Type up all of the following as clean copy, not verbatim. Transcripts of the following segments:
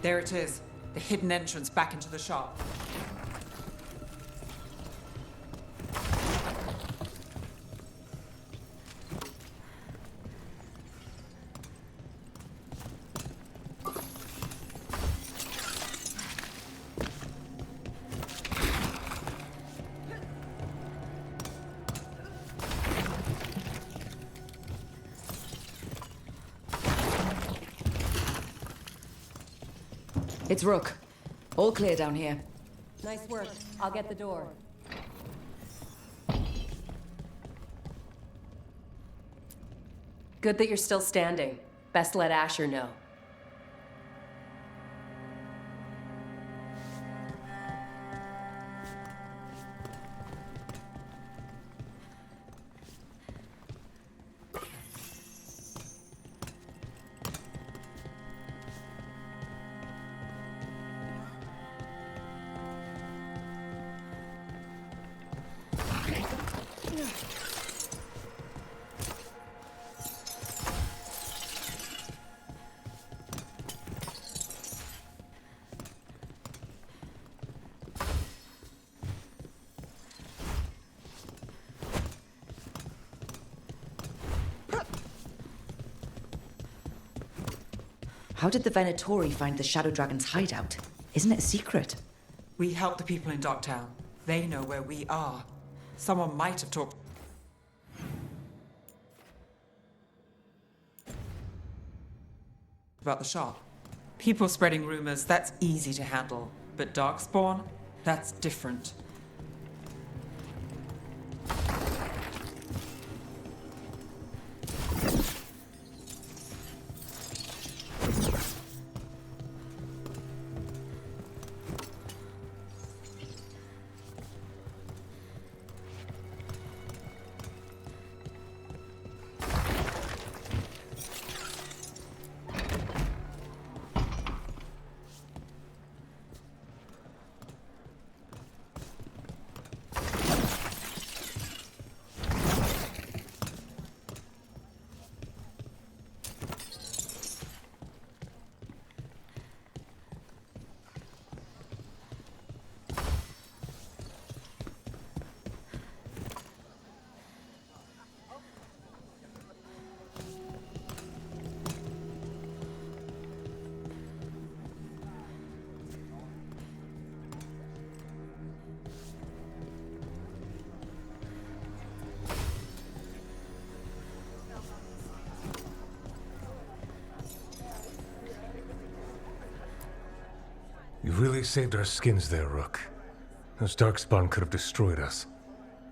There it is. The hidden entrance back into the shop. It's Rook. All clear down here. Nice work. I'll get the door. Good that you're still standing. Best let Asher know. How did the Venatori find the Shadow Dragon's hideout? Isn't it a secret? We help the people in Docktown. They know where we are. Someone might have talked about the shop. People spreading rumors, that's easy to handle. But Darkspawn, that's different. You really saved our skins there, Rook. Those Darkspawn could have destroyed us.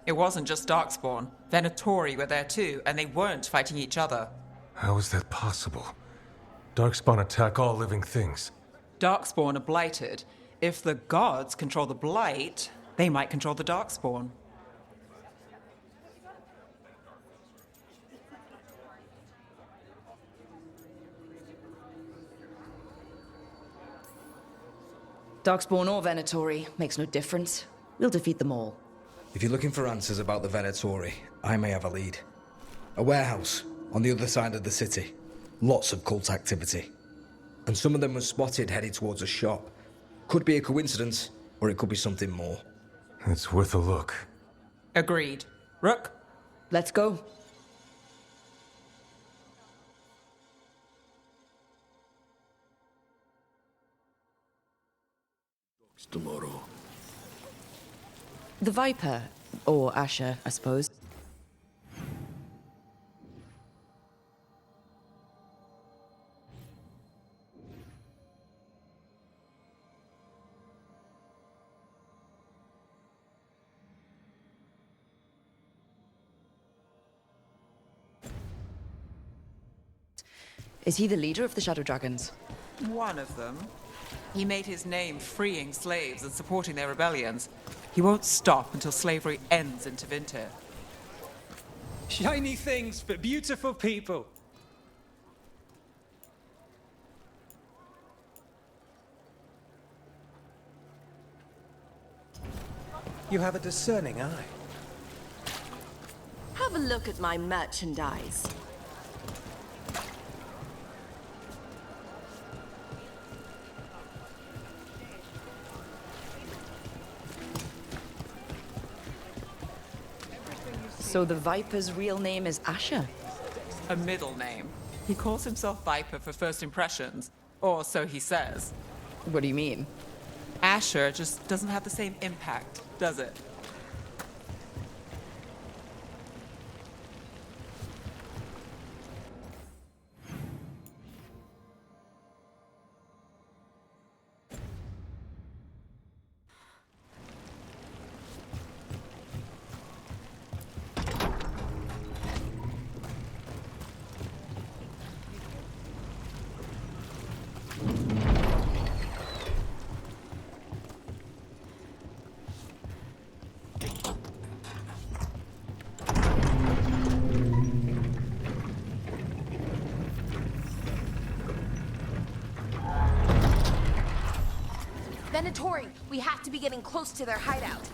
It wasn't just Darkspawn. Venatori were there too, and they weren't fighting each other. How is that possible? Darkspawn attack all living things. Darkspawn are blighted. If the gods control the blight, they might control the Darkspawn. Darkspawn or Venatori, makes no difference. We'll defeat them all. If you're looking for answers about the Venatori, I may have a lead. A warehouse on the other side of the city. Lots of cult activity. And some of them were spotted headed towards a shop. Could be a coincidence, or it could be something more. It's worth a look. Agreed. Rook? Let's go. Tomorrow. The Viper, or Asher, I suppose. Is he the leader of the Shadow Dragons? One of them. He made his name freeing slaves and supporting their rebellions. He won't stop until slavery ends in Tevinter. Shiny things for beautiful people. You have a discerning eye. Have a look at my merchandise. So the Viper's real name is Asher? A middle name. He calls himself Viper for first impressions, or so he says. What do you mean? Asher just doesn't have the same impact, does it? Venatori, we have to be getting close to their hideout.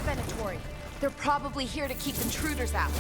Venatori. They're probably here to keep intruders out.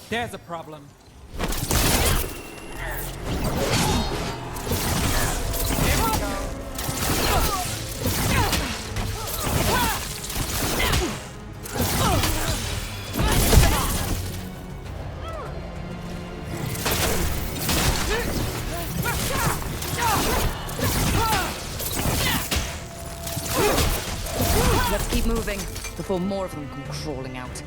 There's a problem. Let's keep moving before more of them come crawling out.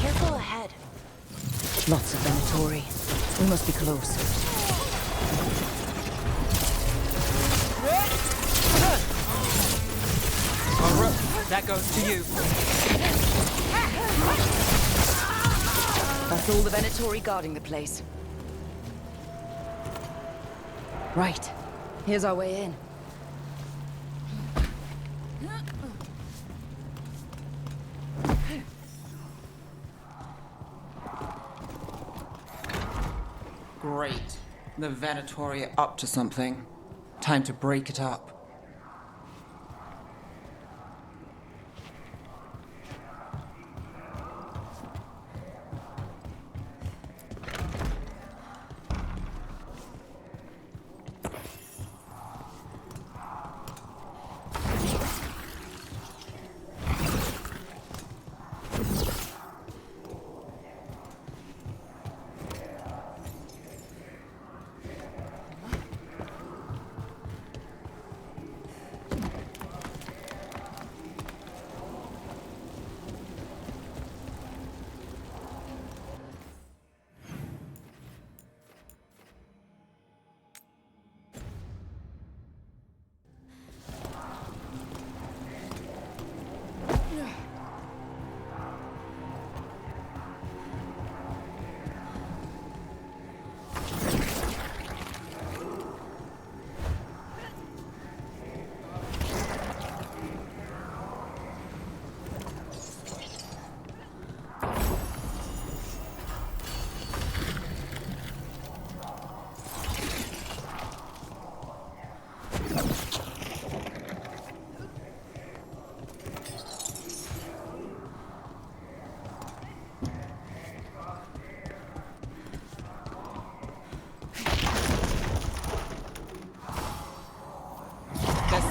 Careful ahead. Lots of Venatori. We must be close. Well, Rook, that goes to you. That's all the Venatori guarding the place. Right. Here's our way in. Great. The Venatori are up to something. Time to break it up.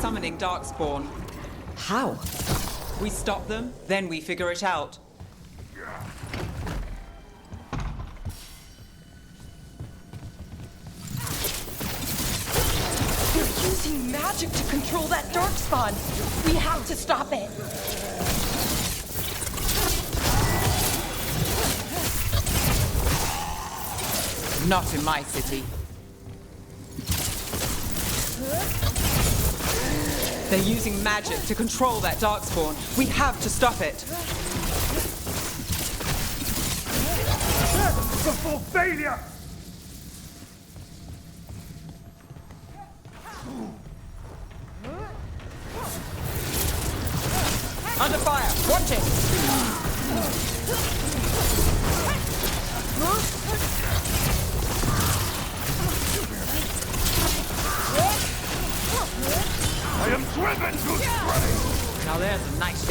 Summoning Darkspawn. How? We stop them, then we figure it out. They're using magic to control that Darkspawn. We have to stop it. Not in my city. They're using magic to control that Darkspawn. We have to stop it. Before failure! Under fire! Watch it! I am driven to stray! Now there's a nice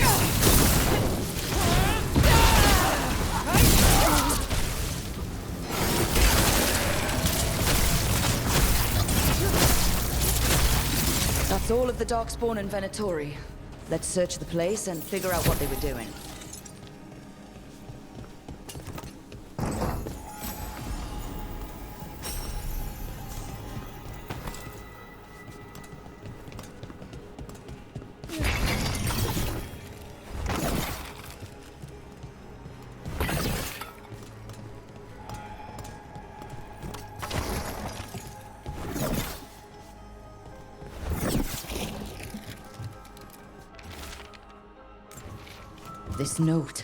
That's all of the Darkspawn and Venatori. Let's search the place and figure out what they were doing. This note.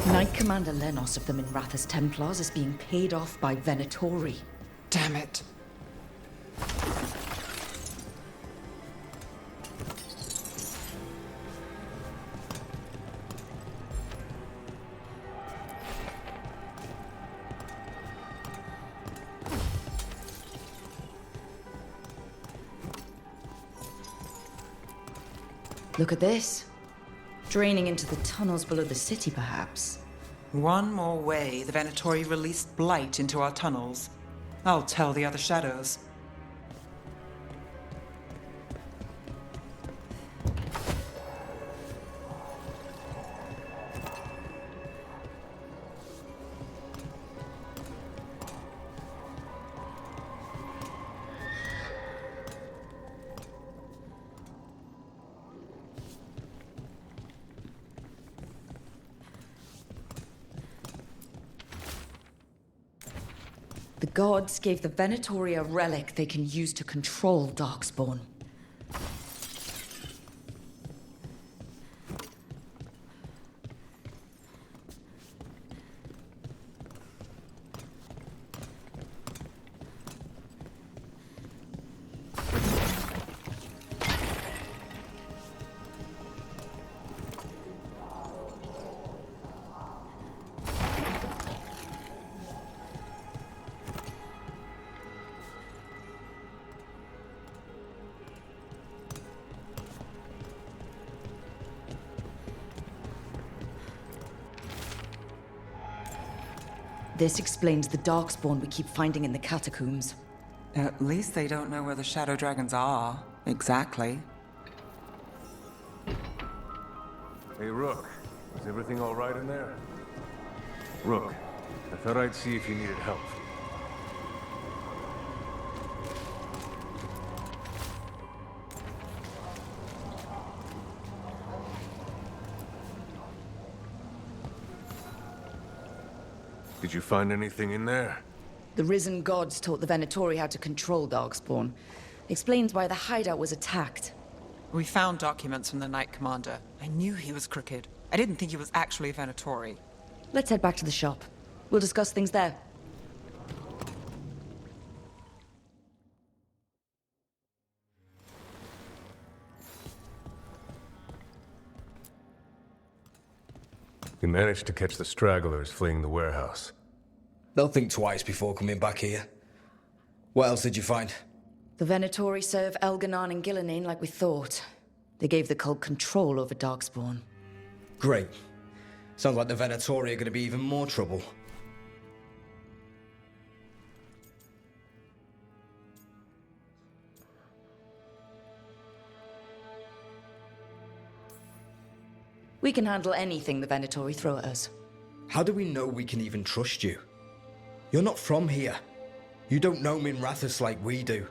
Knight Commander Lenos of the Minrathous Templars is being paid off by Venatori. Damn it. Look at this. Draining into the tunnels below the city, perhaps. One more way the Venatori released blight into our tunnels. I'll tell the other shadows. The gods gave the Venatori a relic they can use to control Darkspawn. This explains the darkspawn we keep finding in the catacombs. At least they don't know where the shadow dragons are. Exactly. Hey, Rook. Is everything all right in there? Rook, I thought I'd see if you needed help. Did you find anything in there? The risen gods taught the Venatori how to control darkspawn. Explains why the hideout was attacked. We found documents from the Knight Commander. I knew he was crooked. I didn't think he was actually Venatori. Let's head back to the shop. We'll discuss things there. We managed to catch the stragglers fleeing the warehouse. They'll think twice before coming back here. What else did you find? The Venatori serve Elganon and Gillinane like we thought. They gave the cult control over darkspawn. Great. Sounds like the Venatori are going to be even more trouble. We can handle anything the Venatori throw at us. How do we know we can even trust you? You're not from here. You don't know Minrathous like we do.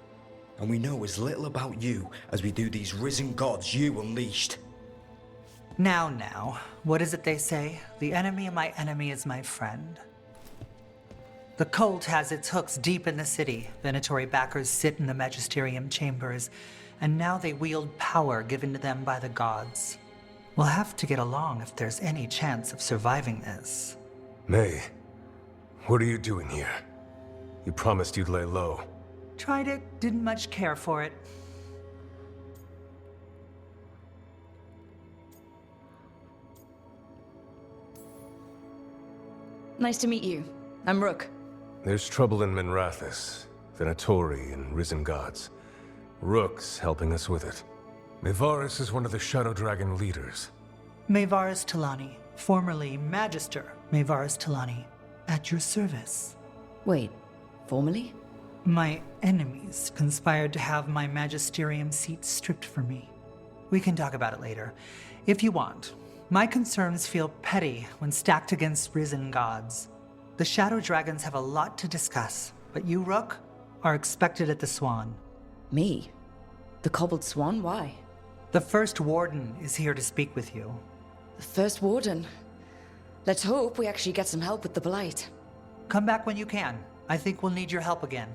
And we know as little about you as we do these risen gods you unleashed. Now, what is it they say? The enemy of my enemy is my friend. The cult has its hooks deep in the city. Venatori backers sit in the magisterium chambers, and now they wield power given to them by the gods. We'll have to get along if there's any chance of surviving this. May, what are you doing here? You promised you'd lay low. Tried it, didn't much care for it. Nice to meet you. I'm Rook. There's trouble in Minrathous, Venatori and risen gods. Rook's helping us with it. Mevaris is one of the Shadow Dragon leaders. Mevaris Talani, formerly Magister Mevaris Talani, at your service. Wait, formally? My enemies conspired to have my magisterium seat stripped from me. We can talk about it later, if you want. My concerns feel petty when stacked against risen gods. The Shadow Dragons have a lot to discuss, but you, Rook, are expected at the Swan. Me? The Cobbled Swan? Why? The First Warden is here to speak with you. The First Warden? Let's hope we actually get some help with the Blight. Come back when you can. I think we'll need your help again.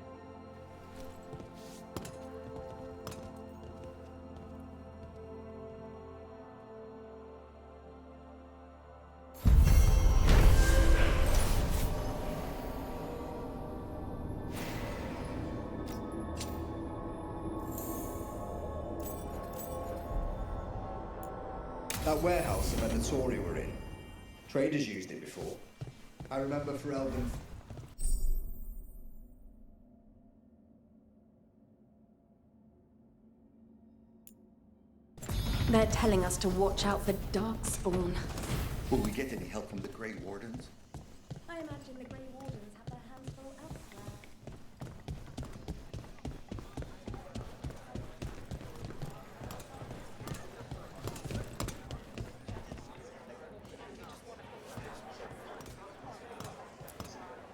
That warehouse the Venatori were in. Traders used it before. I remember for Elven. They're telling us to watch out for darkspawn. Will we get any help from the Grey Wardens? I imagine the Grey Wardens have their hands full elsewhere.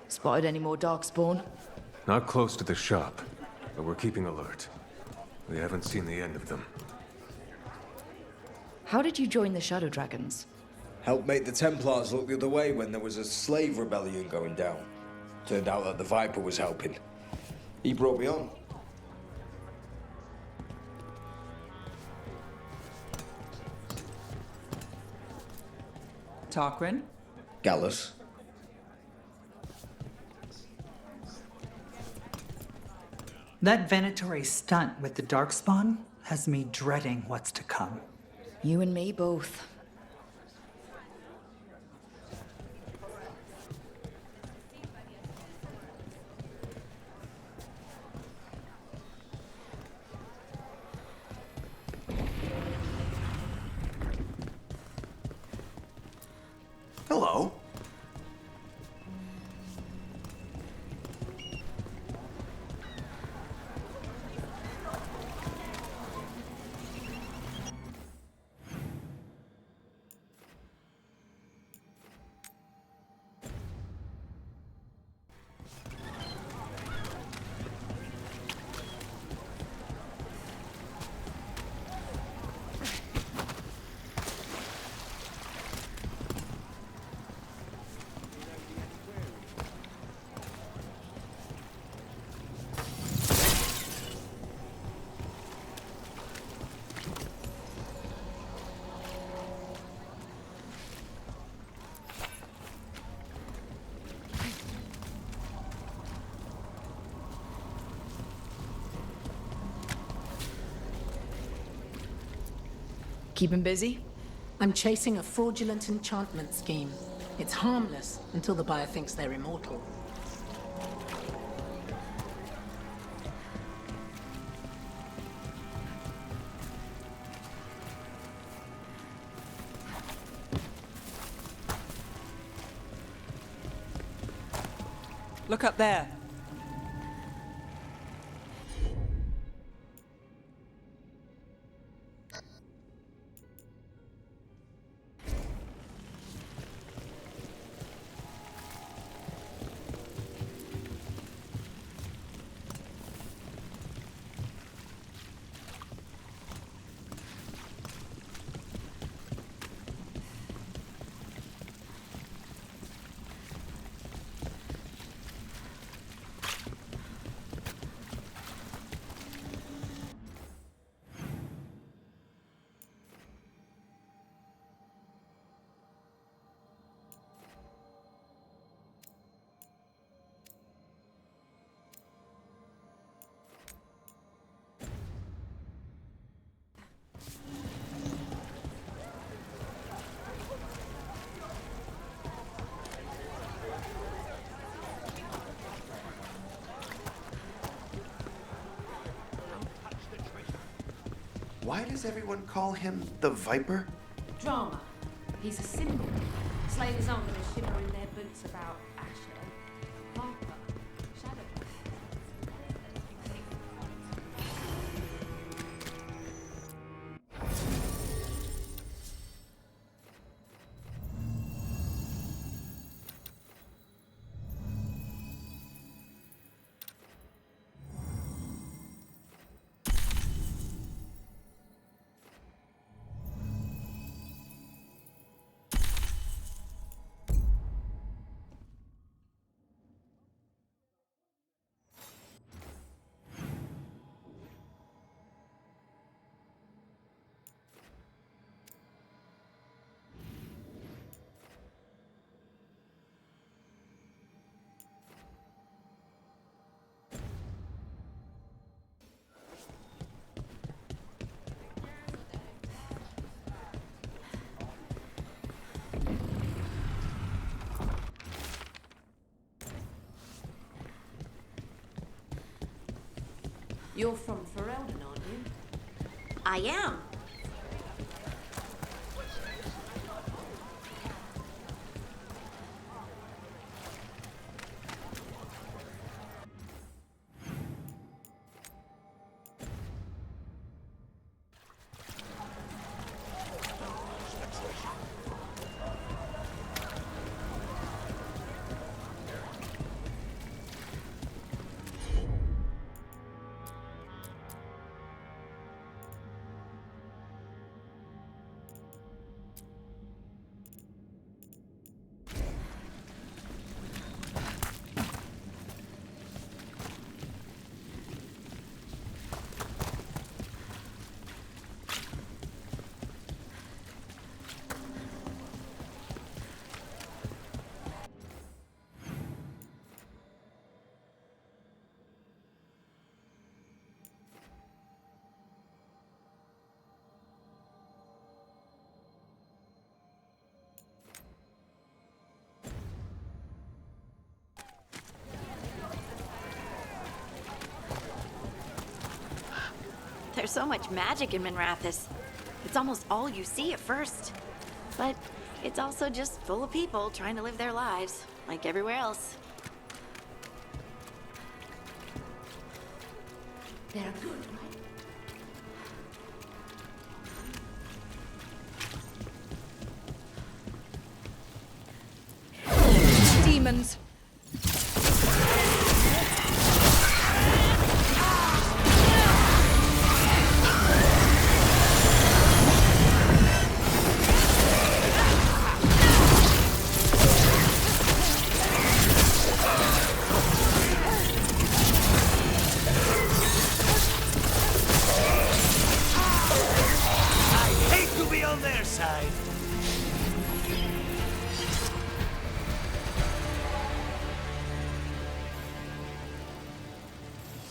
Spotted any more darkspawn? Not close to the shop, but we're keeping alert. We haven't seen the end of them. How did you join the Shadow Dragons? Helped make the Templars look the other way when there was a slave rebellion going down. Turned out that the Viper was helping. He brought me on. Tarquin? Gallus. That Venatori stunt with the Darkspawn has me dreading what's to come. You and me both. Hello. Keep him busy? I'm chasing a fraudulent enchantment scheme. It's harmless until the buyer thinks they're immortal. Look up there. Why does everyone call him the Viper? Drama. He's a symbol. Slavers aren't going to shiver in their boots about Asher, Harper, Shadow. You're from Veilguard, aren't you? I am. There's so much magic in Minrathous. It's almost all you see at first. But it's also just full of people trying to live their lives, like everywhere else. They're good, right? Demons!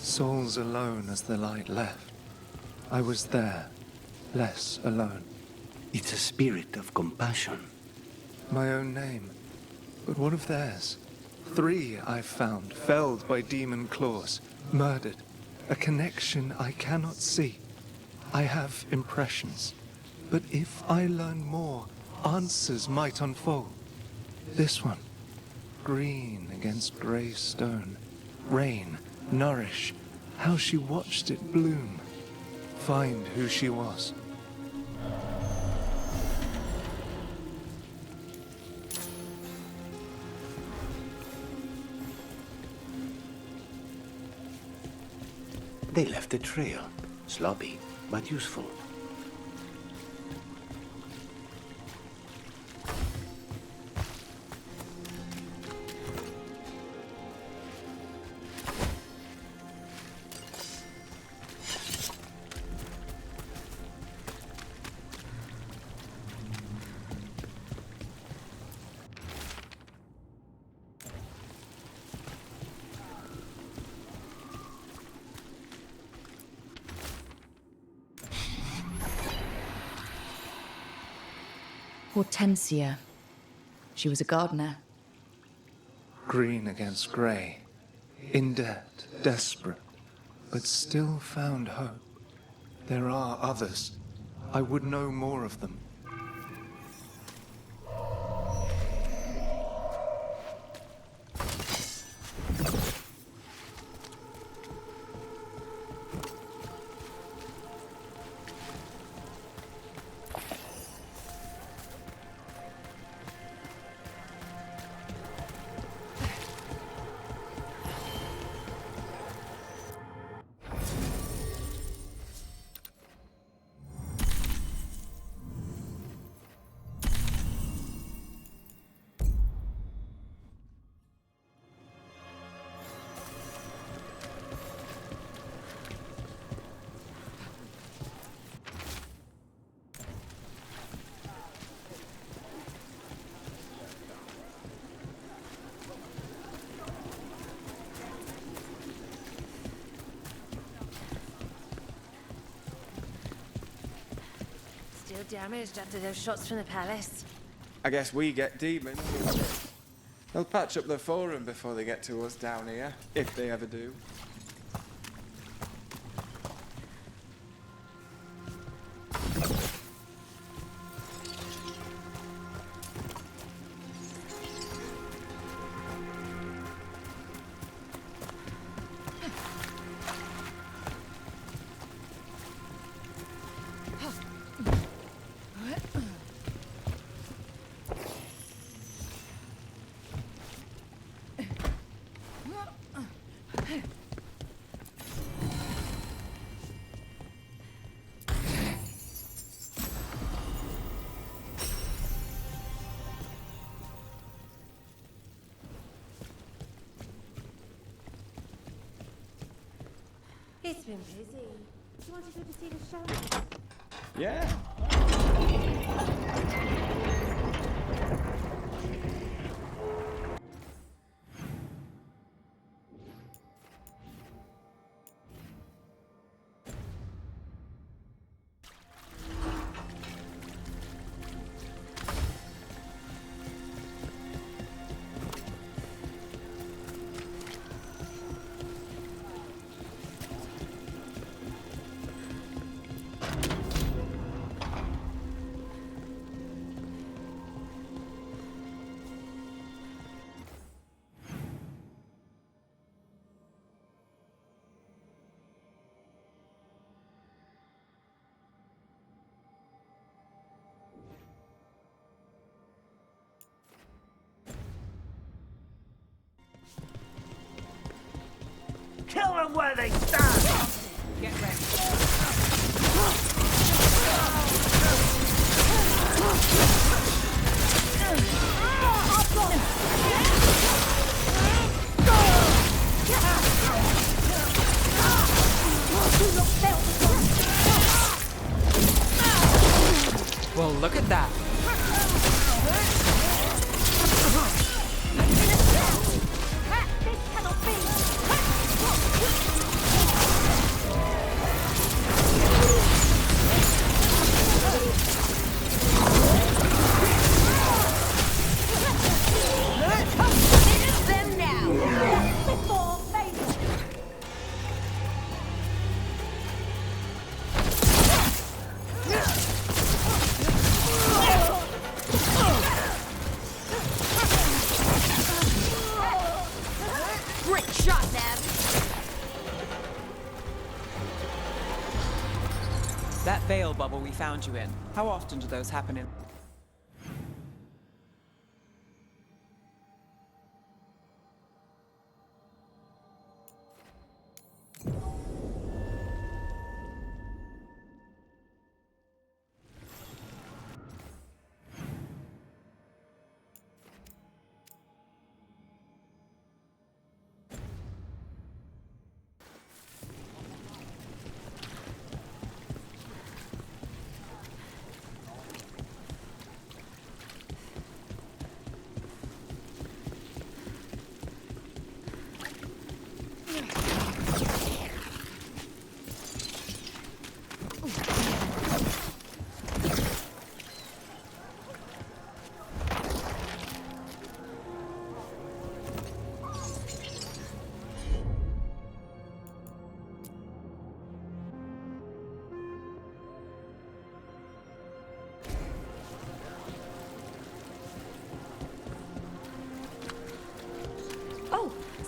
Souls alone as the light left. I was there, less alone. It's a spirit of compassion. My own name. But what of theirs? 3 I've found, felled by demon claws, murdered. A connection I cannot see. I have impressions. But if I learn more, answers might unfold. This one. Green against grey stone. Rain, nourish. How she watched it bloom. Find who she was. They left a trail. Sloppy, but useful. Hortensia. She was a gardener. Green against grey. In debt, desperate, but still found hope. There are others. I would know more of them. Damaged after those shots from the palace. I guess we get demons. They'll patch up the forum before they get to us down here, if they ever do. It's been busy. Do you want to go to see the show? Yeah. Kill them where they stand! Get ready. Well, look at that. hovel we found you in. How often do those happen in...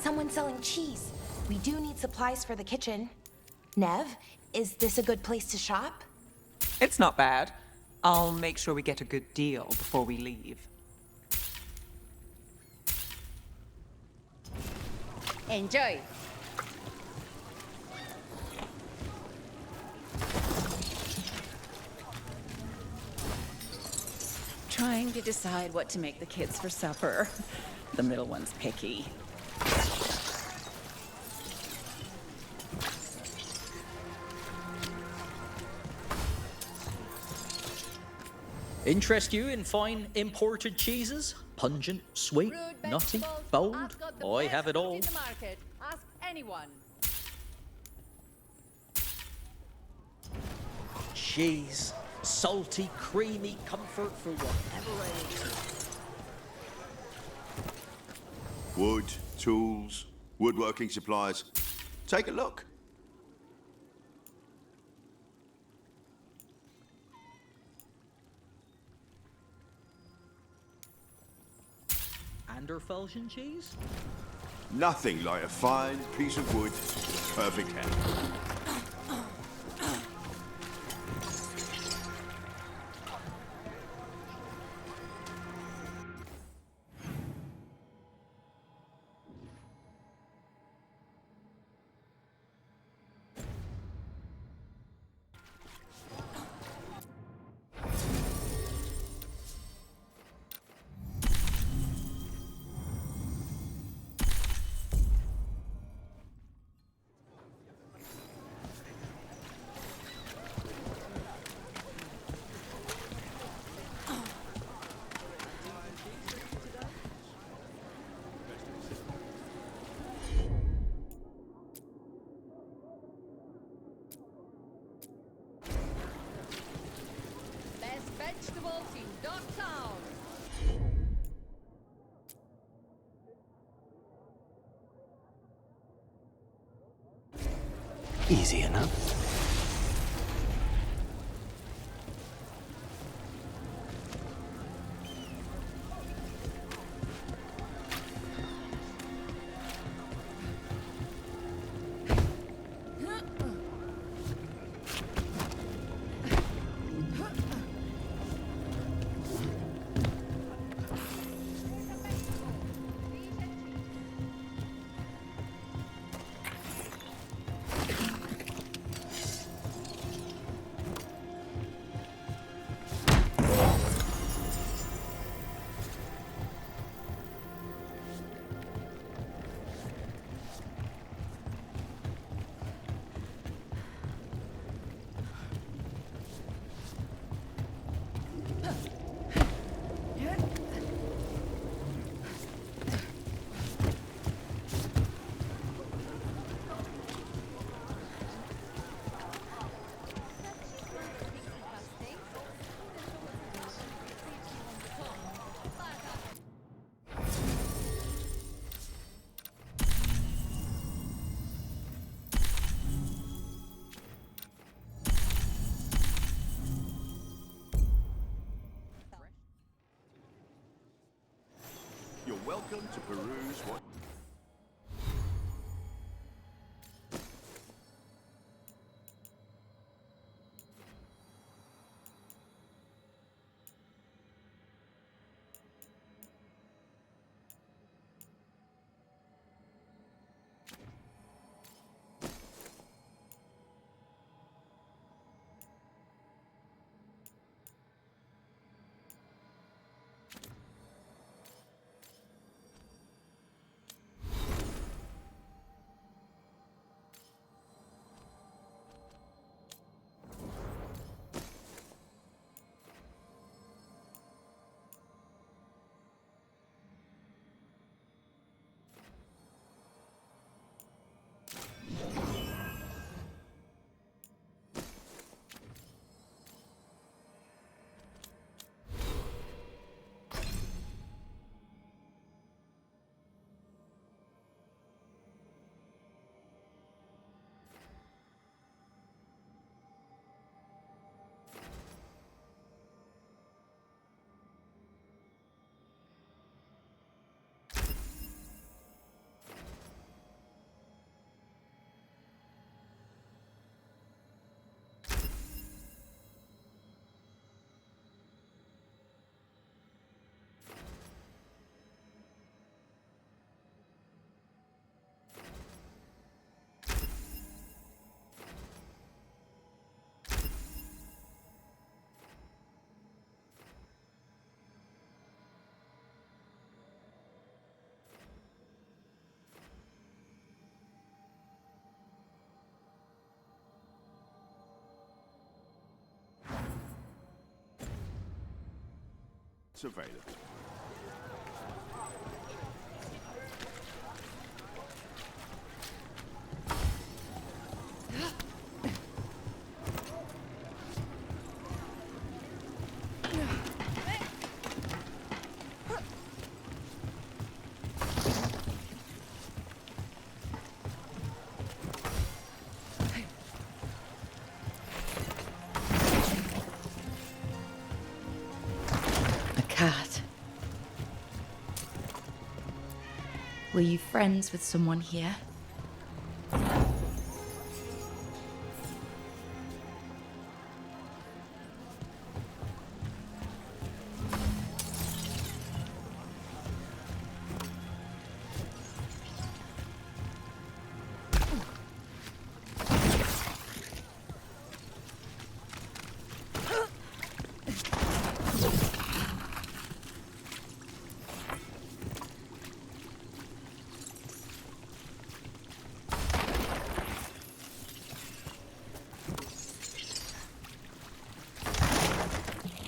Someone selling cheese. We do need supplies for the kitchen. Nev, is this a good place to shop? It's not bad. I'll make sure we get a good deal before we leave. Enjoy. Trying to decide what to make the kids for supper. The middle one's picky. Interest you in fine imported cheeses? Pungent, sweet, nutty, bold? I have it all. Ask anyone. Cheese. Salty, creamy comfort for whatever ails you. Wood, tools, woodworking supplies. Take a look. Anderfelsen cheese? Nothing like a fine piece of wood, perfect hand. Vegetables in Dogtown. Easy enough. You're welcome to peruse what... It's available. Cat. Were you friends with someone here?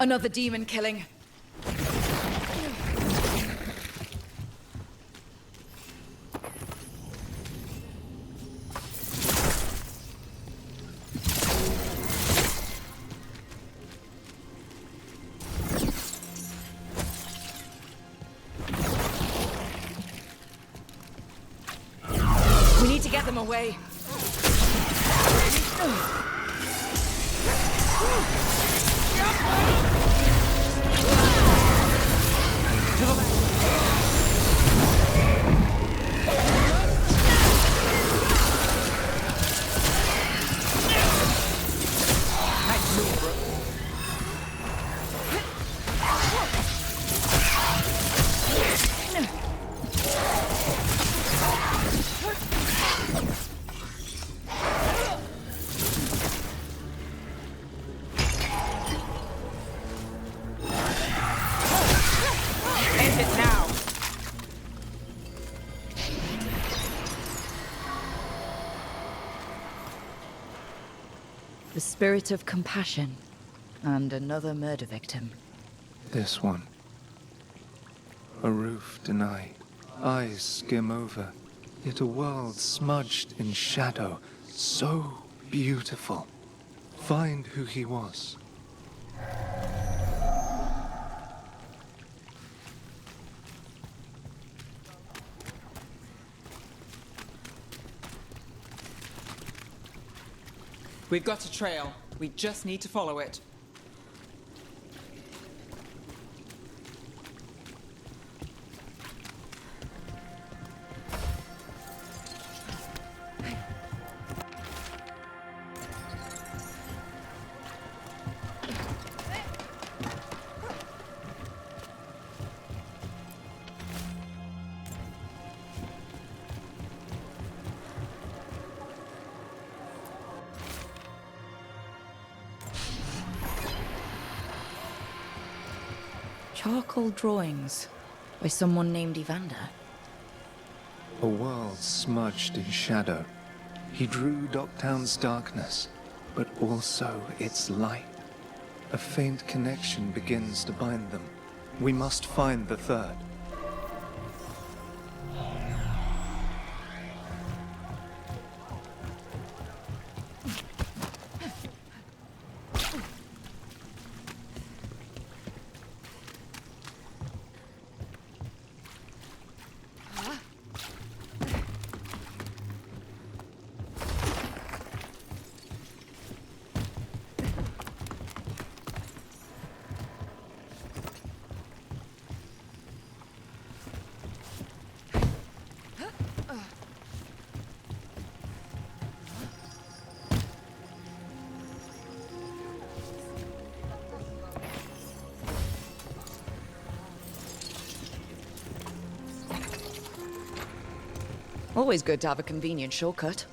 Another demon killing. We need to get them away. The spirit of compassion, and another murder victim. This one. A roof denied, eyes skim over, yet a world smudged in shadow, so beautiful. Find who he was. We've got a trail. We just need to follow it. Charcoal drawings by someone named Evander. A world smudged in shadow. He drew Docktown's darkness, but also its light. A faint connection begins to bind them. We must find the third. Always good to have a convenient shortcut.